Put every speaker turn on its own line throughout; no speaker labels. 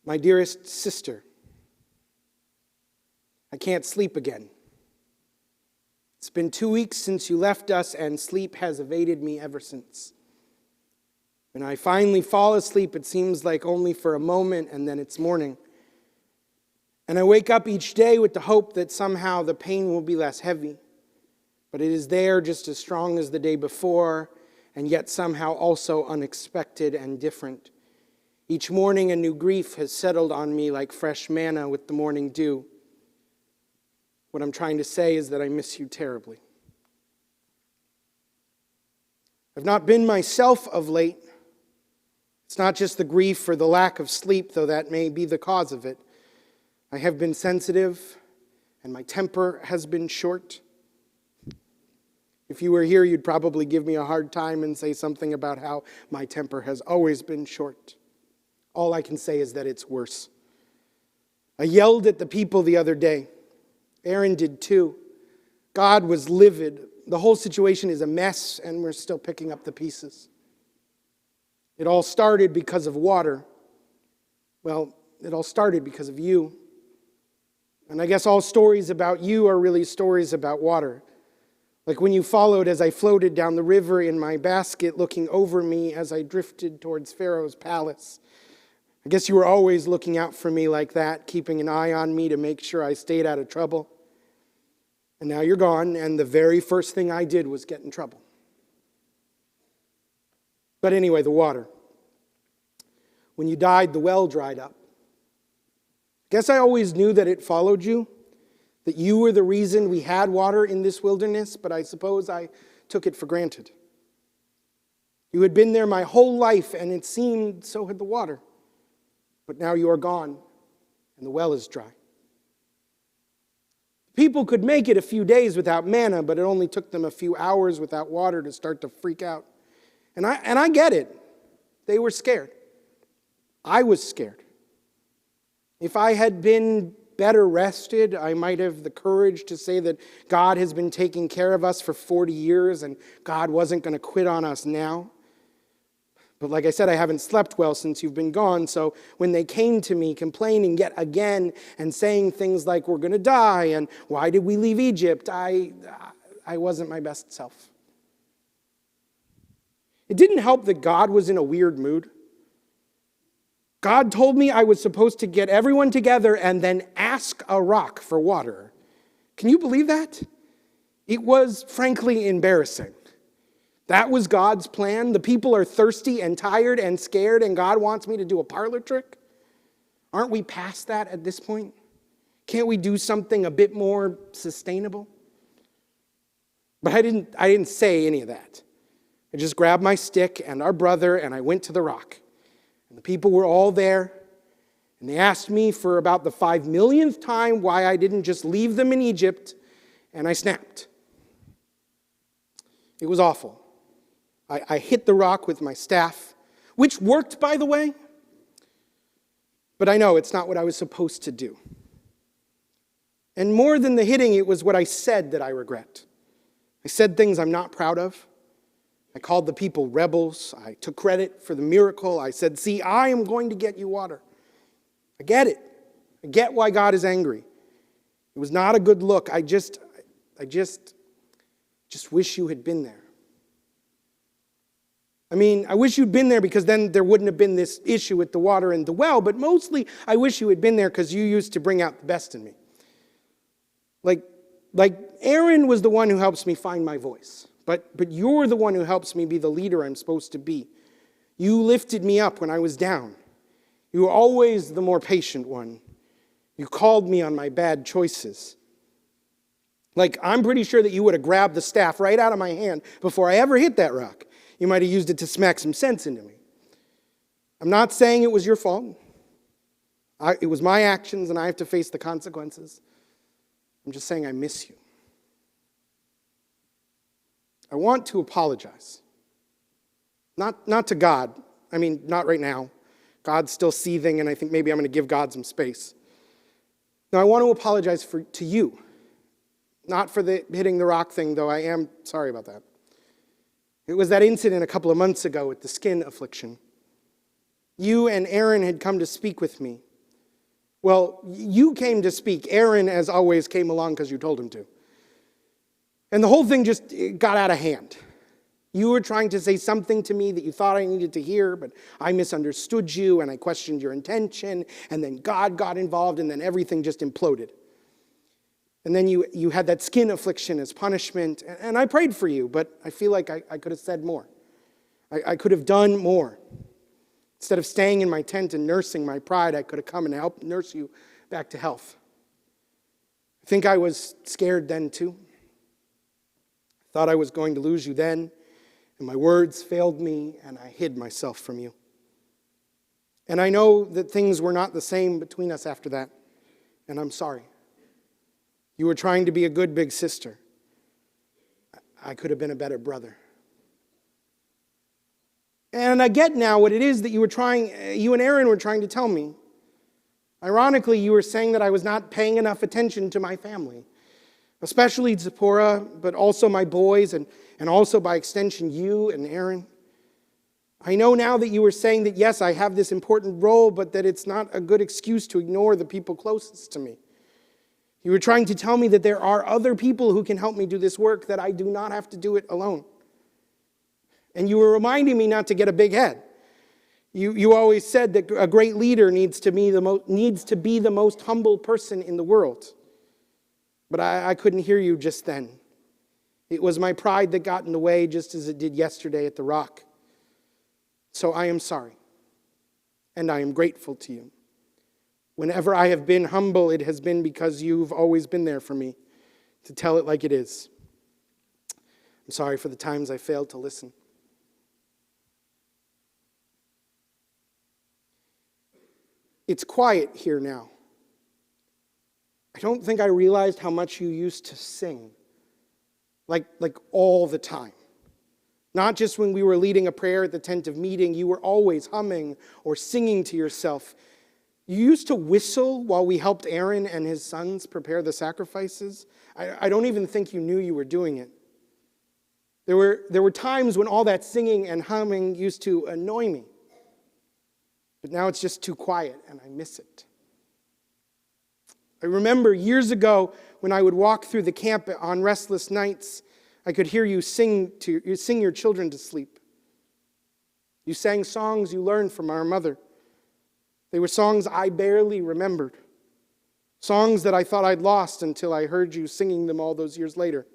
My dearest sister, I can't sleep again. It's been 2 weeks since you left us, and sleep has evaded me ever since. When I finally fall asleep, it seems like only for a moment, and then it's morning. And I wake up each day with the hope that somehow the pain will be less heavy. But it is there just as strong as the day before, and yet somehow also unexpected and different. Each morning a new grief has settled on me like fresh manna with the morning dew. What I'm trying to say is that I miss you terribly. I've not been myself of late. It's not just the grief or the lack of sleep, though that may be the cause of it. I have been sensitive, and my temper has been short. If you were here, you'd probably give me a hard time and say something about how my temper has always been short. All I can say is that it's worse. I yelled at the people the other day. Aaron did too. God was livid. The whole situation is a mess, and we're still picking up the pieces. It all started because of water. Well, it all started because of you. And I guess all stories about you are really stories about water. Like when you followed as I floated down the river in my basket, looking over me as I drifted towards Pharaoh's palace. I guess you were always looking out for me like that, keeping an eye on me to make sure I stayed out of trouble. And now you're gone, and the very first thing I did was get in trouble. But anyway, the water. When you died, the well dried up. Guess I always knew that it followed you, that you were the reason we had water in this wilderness, but I suppose I took it for granted. You had been there my whole life, and it seemed so had the water. But now you are gone, and the well is dry. People could make it a few days without manna, but it only took them a few hours without water to start to freak out. And I get it. They were scared. I was scared. If I had been better rested, I might have the courage to say that God has been taking care of us for 40 years and God wasn't going to quit on us now. But like I said, I haven't slept well since you've been gone, so when they came to me complaining yet again and saying things like, we're going to die, and why did we leave Egypt, I wasn't my best self. It didn't help that God was in a weird mood. God told me I was supposed to get everyone together and then ask a rock for water. Can you believe that? It was frankly embarrassing. That was God's plan. The people are thirsty and tired and scared, and God wants me to do a parlor trick? Aren't we past that at this point? Can't we do something a bit more sustainable? But I didn't say any of that. I just grabbed my stick and our brother, and I went to the rock. And the people were all there, and they asked me for about the 5 millionth time why I didn't just leave them in Egypt, and I snapped. It was awful. I hit the rock with my staff, which worked, by the way, but I know it's not what I was supposed to do. And more than the hitting, it was what I said that I regret. I said things I'm not proud of. I called the people rebels. I took credit for the miracle. I said, see, I am going to get you water. I get it. I get why God is angry. It was not a good look. I just wish you had been there. I mean, I wish you'd been there because then there wouldn't have been this issue with the water and the well, but mostly I wish you had been there because you used to bring out the best in me. Like Aaron was the one who helps me find my voice. But you're the one who helps me be the leader I'm supposed to be. You lifted me up when I was down. You were always the more patient one. You called me on my bad choices. Like, I'm pretty sure that you would have grabbed the staff right out of my hand before I ever hit that rock. You might have used it to smack some sense into me. I'm not saying it was your fault. It was my actions, and I have to face the consequences. I'm just saying I miss you. I want to apologize. Not to God. I mean, not right now. God's still seething, and I think maybe I'm going to give God some space. No, I want to apologize to you. Not for the hitting the rock thing, though I am sorry about that. It was that incident a couple of months ago with the skin affliction. You and Aaron had come to speak with me. Well, you came to speak. Aaron, as always, came along because you told him to. And the whole thing just got out of hand. You were trying to say something to me that you thought I needed to hear, but I misunderstood you and I questioned your intention, and then God got involved, and then everything just imploded. And then you had that skin affliction as punishment, and I prayed for you, but I feel like I could have said more. I could have done more. Instead of staying in my tent and nursing my pride, I could have come and helped nurse you back to health. I think I was scared then too. I thought I was going to lose you then, and my words failed me, and I hid myself from you. And I know that things were not the same between us after that, and I'm sorry. You were trying to be a good big sister. I could have been a better brother. And I get now what it is that you and Aaron were trying to tell me. Ironically, you were saying that I was not paying enough attention to my family, especially Zipporah, but also my boys, and also by extension you and Aaron. I know now that you were saying that, yes, I have this important role, but that it's not a good excuse to ignore the people closest to me. You were trying to tell me that there are other people who can help me do this work, that I do not have to do it alone. And you were reminding me not to get a big head. You always said that a great leader needs to be the most humble person in the world. But I couldn't hear you just then. It was my pride that got in the way, just as it did yesterday at the rock. So I am sorry, and I am grateful to you. Whenever I have been humble, it has been because you've always been there for me, to tell it like it is. I'm sorry for the times I failed to listen. It's quiet here now. I don't think I realized how much you used to sing, like all the time. Not just when we were leading a prayer at the tent of meeting, you were always humming or singing to yourself. You used to whistle while we helped Aaron and his sons prepare the sacrifices. I don't even think you knew you were doing it. There were times when all that singing and humming used to annoy me. But now it's just too quiet, and I miss it. I remember years ago when I would walk through the camp on restless nights, I could hear you sing your children to sleep. You sang songs you learned from our mother. They were songs I barely remembered. Songs that I thought I'd lost until I heard you singing them all those years later.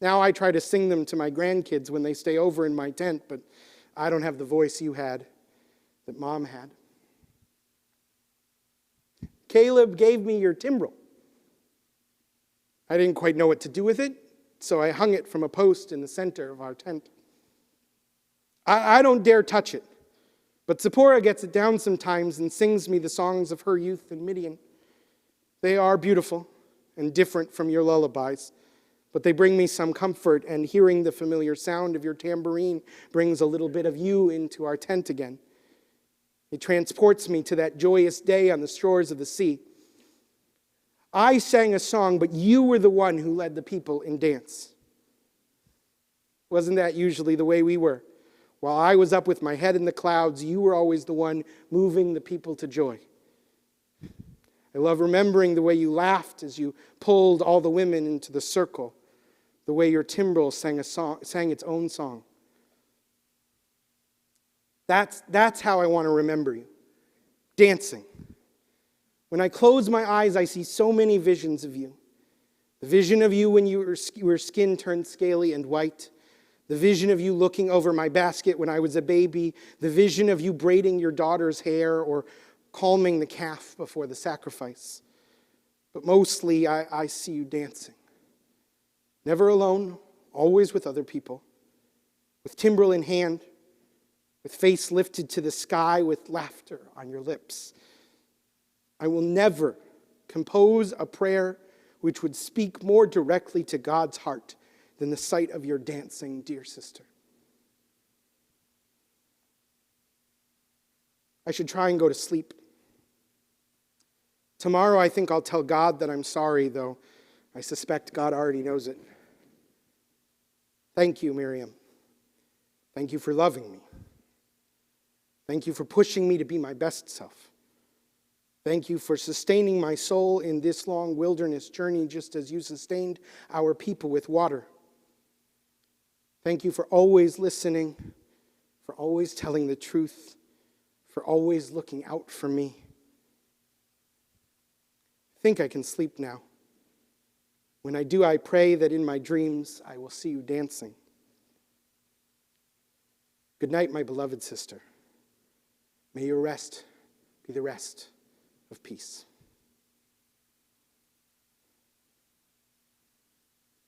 Now I try to sing them to my grandkids when they stay over in my tent, but I don't have the voice you had, that Mom had. Caleb gave me your timbrel. I didn't quite know what to do with it, so I hung it from a post in the center of our tent. I don't dare touch it, but Zipporah gets it down sometimes and sings me the songs of her youth in Midian. They are beautiful and different from your lullabies, but they bring me some comfort, and hearing the familiar sound of your tambourine brings a little bit of you into our tent again. It transports me to that joyous day on the shores of the sea. I sang a song, but you were the one who led the people in dance. Wasn't that usually the way we were? While I was up with my head in the clouds, you were always the one moving the people to joy. I love remembering the way you laughed as you pulled all the women into the circle, the way your timbrel sang its own song. That's how I want to remember you. Dancing. When I close my eyes, I see so many visions of you. The vision of you when your skin turned scaly and white. The vision of you looking over my basket when I was a baby. The vision of you braiding your daughter's hair or calming the calf before the sacrifice. But mostly I see you dancing. Never alone, always with other people. With timbrel in hand. With face lifted to the sky, with laughter on your lips. I will never compose a prayer which would speak more directly to God's heart than the sight of your dancing, dear sister. I should try and go to sleep. Tomorrow I think I'll tell God that I'm sorry, though I suspect God already knows it. Thank you, Miriam. Thank you for loving me. Thank you for pushing me to be my best self. Thank you for sustaining my soul in this long wilderness journey, just as you sustained our people with water. Thank you for always listening, for always telling the truth, for always looking out for me. I think I can sleep now. When I do, I pray that in my dreams I will see you dancing. Good night, my beloved sister. May your rest be the rest of peace.